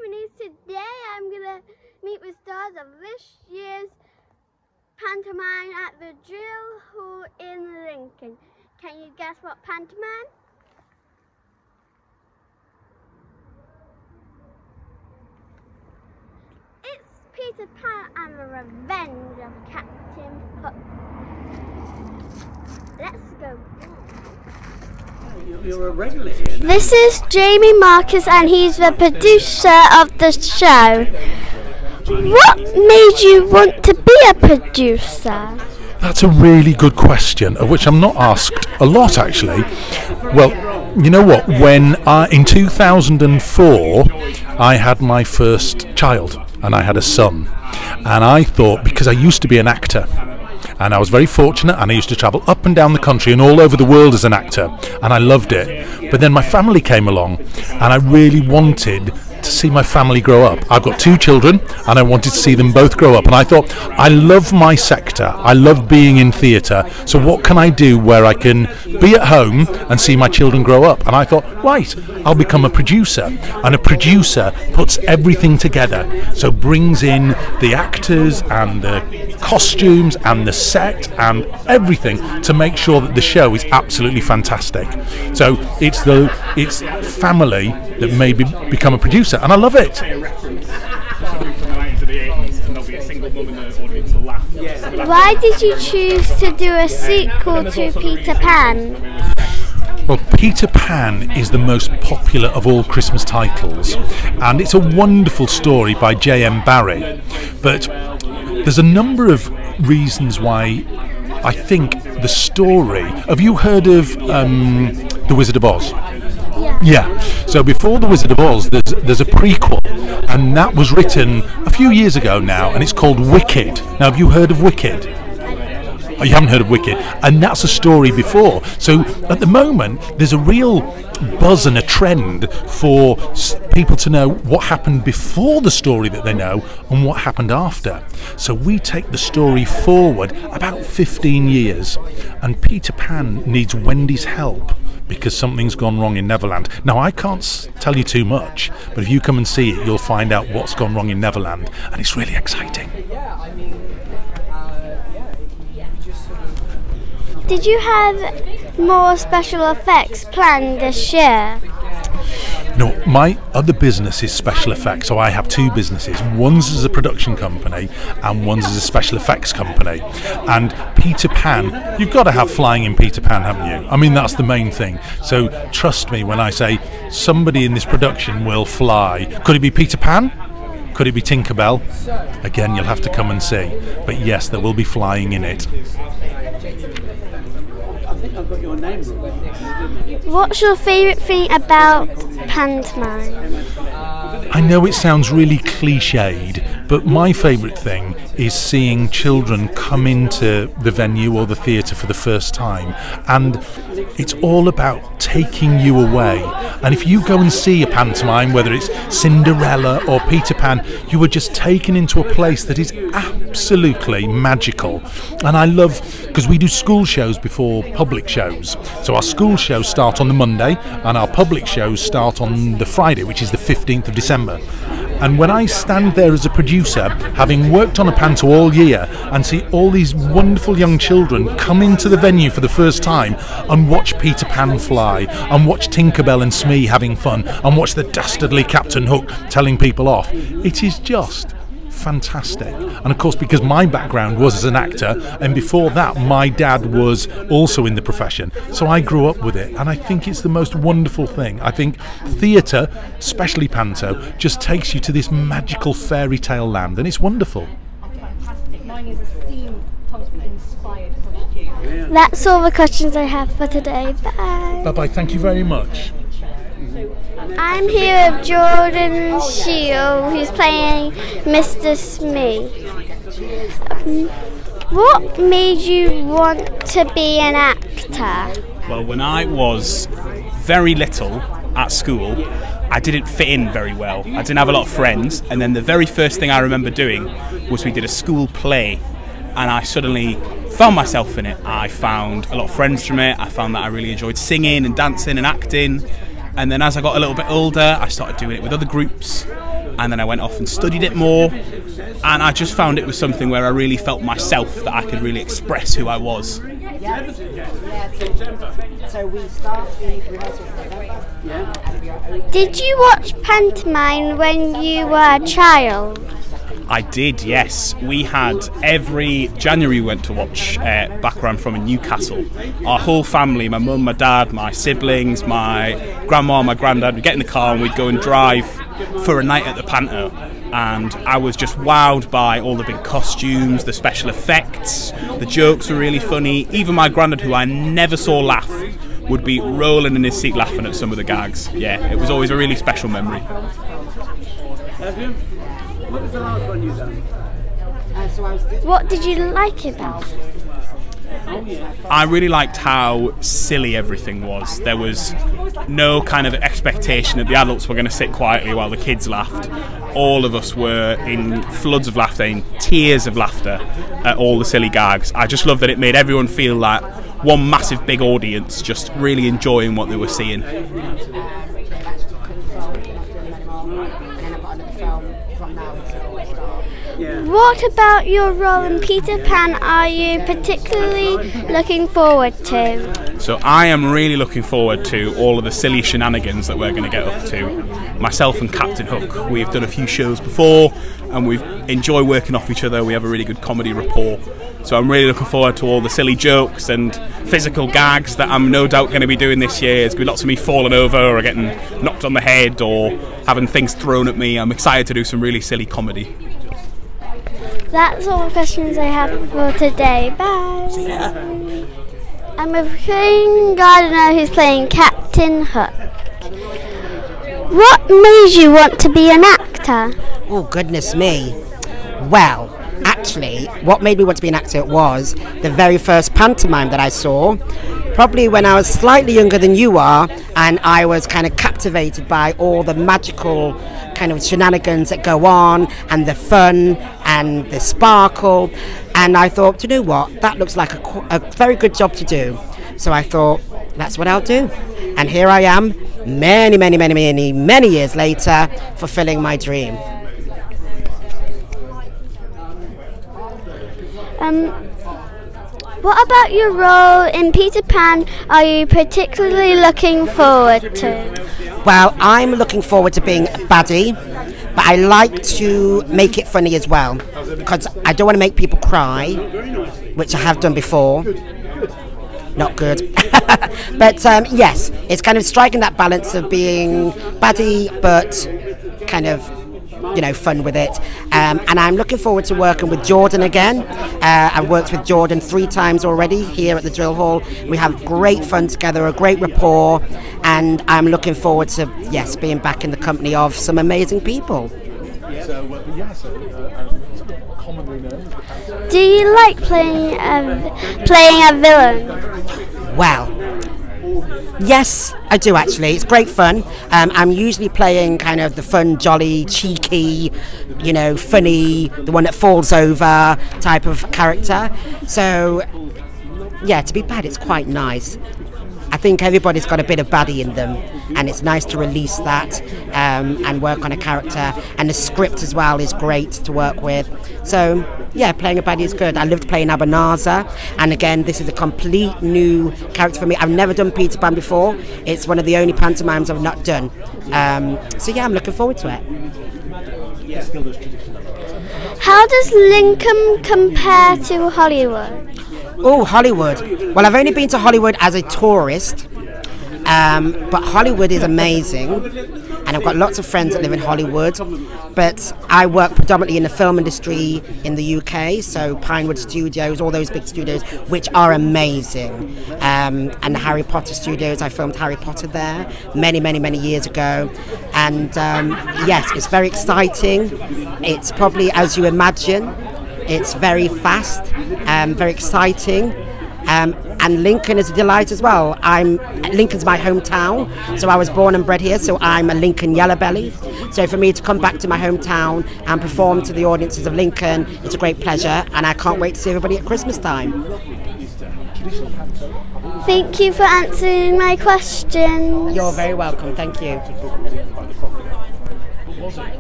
evening. Today I'm going to meet with stars of this year's pantomime at the Drill Hall in Lincoln. Can you guess what pantomime? It's Peter Pan and the Revenge of Captain Hook. Let's go. You're a regular here. This is Jamie Marcus and he's the producer of the show. What made you want to be a producer? That's a really good question, of which I'm not asked a lot actually. Well, you know what, when in 2004 I had my first child and I had a son, and I thought, because I used to be an actor and I was very fortunate and I used to travel up and down the country and all over the world as an actor, and I loved it, but then my family came along and I really wanted to see my family grow up. I've got 2 children and I wanted to see them both grow up, and I thought, I love my sector, I love being in theatre, so what can I do where I can be at home and see my children grow up? And I thought, right, I'll become a producer, and a producer puts everything together, so brings in the actors and the costumes and the set and everything to make sure that the show is absolutely fantastic. So it's family that made me become a producer, and I love it. Why did you choose to do a sequel to Peter Pan? Well, Peter Pan is the most popular of all Christmas titles, and it's a wonderful story by J.M. Barrie, but there's a number of reasons why I think the story... Have you heard of The Wizard of Oz? Yeah. So before The Wizard of Oz, there's a prequel, and that was written a few years ago now, and it's called Wicked. Now, have you heard of Wicked? Oh, you haven't heard of Wicked, and that's a story before. So at the moment, there's a real buzz and a trend for people to know what happened before the story that they know and what happened after. So we take the story forward about 15 years, and Peter Pan needs Wendy's help because something's gone wrong in Neverland. Now, I can't tell you too much, but if you come and see it, you'll find out what's gone wrong in Neverland, and it's really exciting. Did you have more special effects planned this year? No, my other business is special effects, so I have 2 businesses. One's as a production company and one's as a special effects company. And Peter Pan, you've got to have flying in Peter Pan, haven't you? I mean, that's the main thing. So trust me when I say somebody in this production will fly. Could it be Peter Pan? Could it be Tinkerbell? Again, you'll have to come and see. But yes, there will be flying in it. I've got your name wrong. What's your favourite thing about pantomime? I know it sounds really cliched, but my favourite thing is seeing children come into the venue or the theatre for the first time, and it's all about taking you away. And if you go and see a pantomime, whether it's Cinderella or Peter Pan, you are just taken into a place that is absolutely magical. And I love, because we do school shows before public shows, so our school shows start on the Monday and our public shows start on the Friday, which is the 15th of December. And when I stand there as a producer, having worked on a panto all year, and see all these wonderful young children come into the venue for the first time and watch Peter Pan fly, and watch Tinkerbell and Smee having fun, and watch the dastardly Captain Hook telling people off, it is just fantastic. And of course, because my background was as an actor, and before that my dad was also in the profession, so I grew up with it, and I think it's the most wonderful thing. I think theatre, especially panto, just takes you to this magical fairy tale land, and it's wonderful. Mine is a steampunk inspired costume. That's all the questions I have for today. Bye. Bye-bye, thank you very much. I'm here with Jordan Shield, who's playing Mr. Smee. What made you want to be an actor? Well, when I was very little at school, I didn't fit in very well. I didn't have a lot of friends, and then the very first thing I remember doing was we did a school play, and I suddenly found myself in it. I found a lot of friends from it. I found that I really enjoyed singing and dancing and acting. And then as I got a little bit older, I started doing it with other groups. and then I went off and studied it more, and I just found it was something where I really felt myself, that I could really express who I was. So we started rehearsals in November. Did you watch pantomime when you were a child? I did, yes. We had every January we went to watch back where I'm from in Newcastle. Our whole family, my mum, my dad, my siblings, my grandma, my granddad, we'd get in the car and we'd go and drive for a night at the Panto. And I was just wowed by all the big costumes, the special effects, the jokes were really funny. Even my granddad, who I never saw laugh, would be rolling in his seat laughing at some of the gags. Yeah, it was always a really special memory. What was the last one you done? What did you like about it? I really liked how silly everything was. There was no kind of expectation that the adults were going to sit quietly while the kids laughed. All of us were in floods of laughter, in tears of laughter at all the silly gags. I just love that it made everyone feel like one massive big audience just really enjoying what they were seeing. What about your role in Peter Pan are you particularly looking forward to? So I am really looking forward to all of the silly shenanigans that we're going to get up to. Myself and Captain Hook, we've done a few shows before and we enjoy working off each other. We have a really good comedy rapport. So I'm really looking forward to all the silly jokes and physical gags that I'm no doubt going to be doing this year. There's going to be lots of me falling over or getting knocked on the head or having things thrown at me. I'm excited to do some really silly comedy. That's all the questions I have for today. Bye. I'm with King Gardener who's playing Captain Hook. What made you want to be an actor? Oh, goodness me. Well, actually, what made me want to be an actor was the very first pantomime that I saw, probably when I was slightly younger than you are, and I was kind of captivated by all the magical kind of shenanigans that go on, and the fun, and the sparkle, and I thought, you know what, that looks like a very good job to do. So I thought, that's what I'll do. And here I am, many years later, fulfilling my dream. What about your role in Peter Pan are you particularly looking forward to? Well, I'm looking forward to being a baddie, but I like to make it funny as well, because I don't want to make people cry, which I have done before. Not good. But yes, it's kind of striking that balance of being baddie, but kind of, you know, fun with it. And I'm looking forward to working with Jordan again. I've worked with Jordan 3 times already here at the Drill Hall. We have great fun together, a great rapport, and I'm looking forward to, yes, being back in the company of some amazing people. Do you like playing a villain? Well, yes, I do actually. It's great fun. I'm usually playing kind of the fun, jolly, cheeky, you know, funny, the one that falls over type of character. So, yeah, to be bad, it's quite nice. I think everybody's got a bit of baddie in them, and it's nice to release that and work on a character. And the script as well is great to work with. So, yeah, playing a baddie is good. I loved playing Abanaza, and again, this is a complete new character for me. I've never done Peter Pan before. It's one of the only pantomimes I've not done. So, yeah, I'm looking forward to it. How does Lincoln compare to Hollywood? Oh, Hollywood. Well, I've only been to Hollywood as a tourist, but Hollywood is amazing, and I've got lots of friends that live in Hollywood, but I work predominantly in the film industry in the UK, so Pinewood Studios, all those big studios, which are amazing, and the Harry Potter studios. I filmed Harry Potter there many years ago, and yes, it's very exciting. It's probably as you imagine. It's very fast, very exciting, and Lincoln is a delight as well. Lincoln's my hometown, so I was born and bred here, so I'm a Lincoln yellow belly. So for me to come back to my hometown and perform to the audiences of Lincoln, it's a great pleasure, and I can't wait to see everybody at Christmas time. Thank you for answering my questions. You're very welcome, thank you.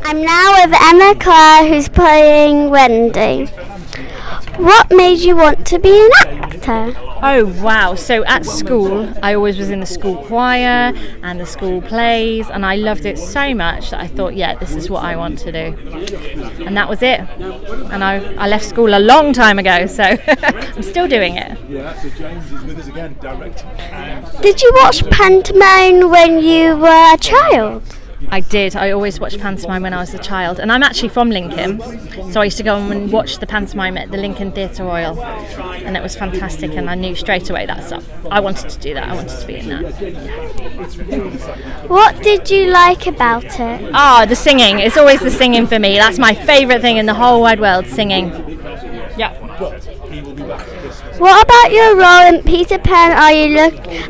I'm now with Emma Clare, who's playing Wendy. What made you want to be an actor? Oh wow, so at school I always was in the school choir and the school plays, and I loved it so much that I thought, yeah, this is what I want to do. And that was it. And I left school a long time ago, so I'm still doing it. Yeah, so James is with us again, directing. Did you watch pantomime when you were a child? I did. I always watched pantomime when I was a child, and I'm actually from Lincoln, so I used to go and watch the pantomime at the Lincoln Theatre Royal, and it was fantastic, and I knew straight away that's up. I wanted to do that. I wanted to be in that. What did you like about it? Ah, the singing. It's always the singing for me. That's my favourite thing in the whole wide world, singing. Yeah. What about your role in Peter Pan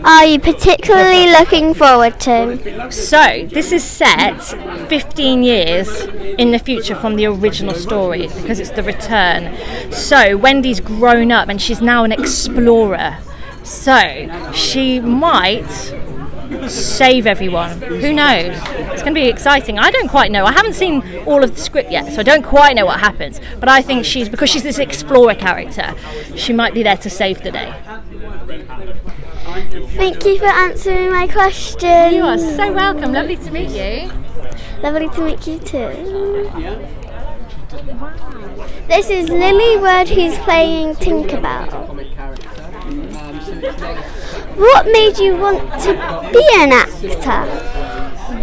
are you particularly looking forward to? So, this is set 15 years in the future from the original story, because it's the return. So, Wendy's grown up and she's now an explorer. So, she might save everyone. Who knows? It's going to be exciting. I don't quite know. I haven't seen all of the script yet, so I don't quite know what happens. But I think because she's this explorer character, she might be there to save the day. Thank you for answering my question. You are so welcome. Lovely to meet you. Lovely to meet you too. This is Lily Wood, who's playing Tinkerbell. What made you want to be an actor?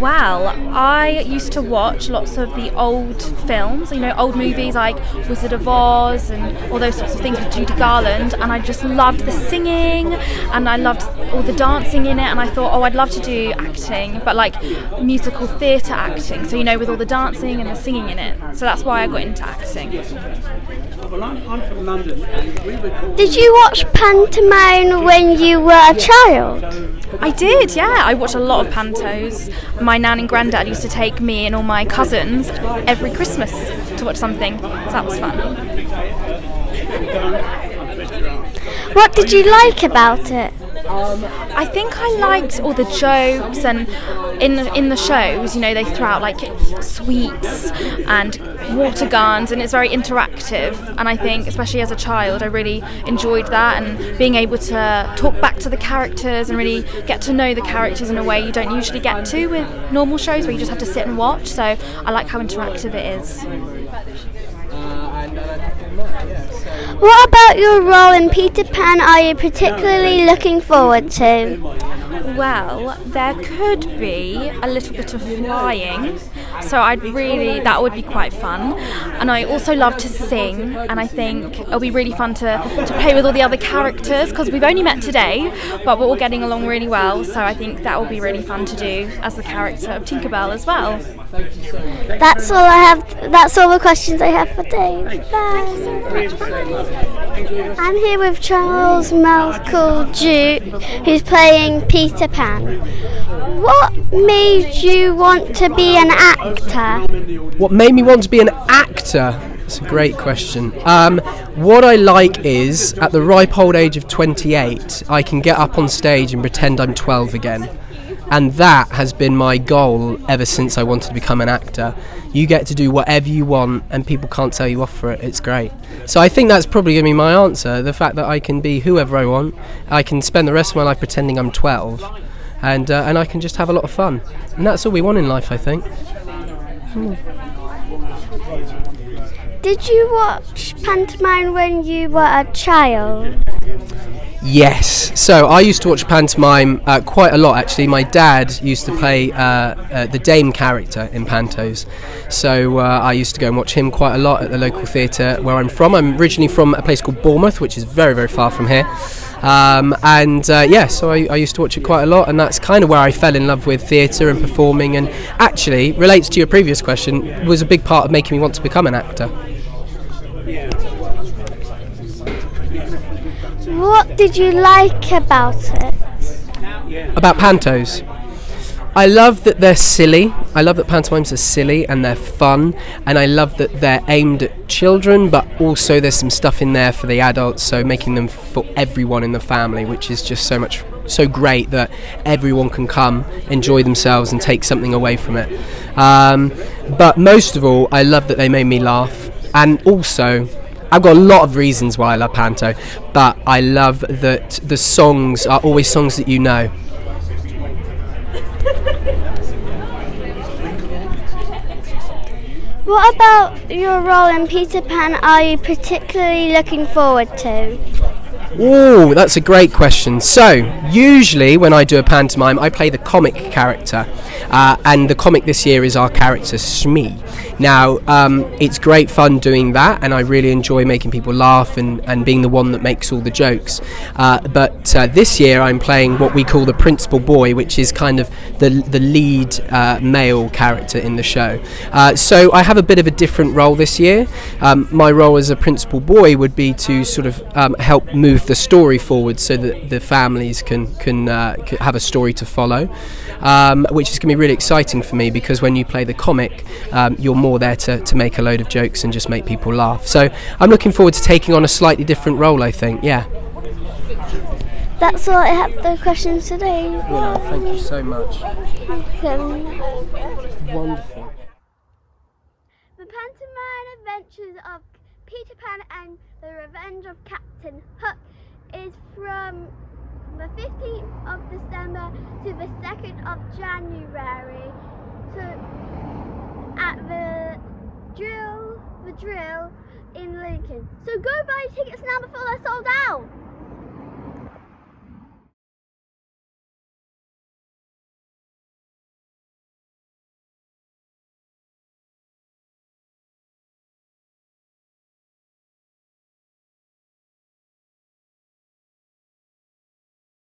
Well, I used to watch lots of the old films, old movies like Wizard of Oz and all those sorts of things with Judy Garland, and I just loved the singing and I loved all the dancing in it, and I thought, I'd love to do acting, but like musical theatre acting, so with all the dancing and the singing in it. So that's why I got into acting. Well, I'm from London. Did you watch pantomime when you were a child? I did, yeah. I watched a lot of pantos. My nan and granddad used to take me and all my cousins every Christmas to watch something, so that was fun. What did you like about it? I think I liked all the jokes, and in the shows, they throw out like sweets and water guns, and it's very interactive, and I think especially as a child I really enjoyed that, and being able to talk back to the characters and really get to know the characters in a way you don't usually get to with normal shows where you just have to sit and watch, so I like how interactive it is. What about your role in Peter Pan are you particularly looking forward to? Well, there could be a little bit of flying, so that would be quite fun. And I also love to sing, and I think it'll be really fun to play with all the other characters, because we've only met today, but we're all getting along really well, so I think that will be really fun to do as the character of Tinkerbell as well. That's all I have. That's all the questions I have for Dave. Bye. I'm here with Charles Malcolm-Duke, who's playing Peter Pan. What made you want to be an actor? What made me want to be an actor? That's a great question. What I like is, at the ripe old age of 28, I can get up on stage and pretend I'm 12 again. And that has been my goal ever since I wanted to become an actor. You get to do whatever you want and people can't tell you off for it. It's great. So I think that's probably going to be my answer. The fact that I can be whoever I want. I can spend the rest of my life pretending I'm 12. And I can just have a lot of fun. And that's all we want in life, I think. Did you watch pantomime when you were a child? Yes, so I used to watch pantomime quite a lot actually. My dad used to play the Dame character in pantos, so I used to go and watch him quite a lot at the local theatre where I'm from. I'm originally from a place called Bournemouth, which is very, very far from here, so I used to watch it quite a lot, and that's kind of where I fell in love with theatre and performing, and actually relates to your previous question, was a big part of making me want to become an actor. What did you like about it? About pantos? I love that they're silly. I love that pantomimes are silly and they're fun, and I love that they're aimed at children, but also there's some stuff in there for the adults, so making them for everyone in the family, which is just so great that everyone can come, enjoy themselves and take something away from it. But most of all, I love that they made me laugh. And also, I've got a lot of reasons why I love panto, but I love that the songs are always songs that you know. What about your role in Peter Pan are you particularly looking forward to? Oh, that's a great question. So, usually when I do a pantomime, I play the comic character. And the comic this year is our character Smee. Now, it's great fun doing that, and I really enjoy making people laugh and being the one that makes all the jokes. But this year I'm playing what we call the principal boy, which is kind of the lead male character in the show. So I have a bit of a different role this year. My role as a principal boy would be to sort of help move the story forward so that the families can have a story to follow, which is going to be really exciting for me, because when you play the comic, you're more there to make a load of jokes and just make people laugh. So I'm looking forward to taking on a slightly different role, I think. Yeah. That's all I have for questions today. Willow, thank you so much. Wonderful. The pantomime adventures of Peter Pan and the Revenge of Captain Hook is from the 15th of December to the 2nd of January. So at the drill in Lincoln. So go buy tickets now before they're sold out.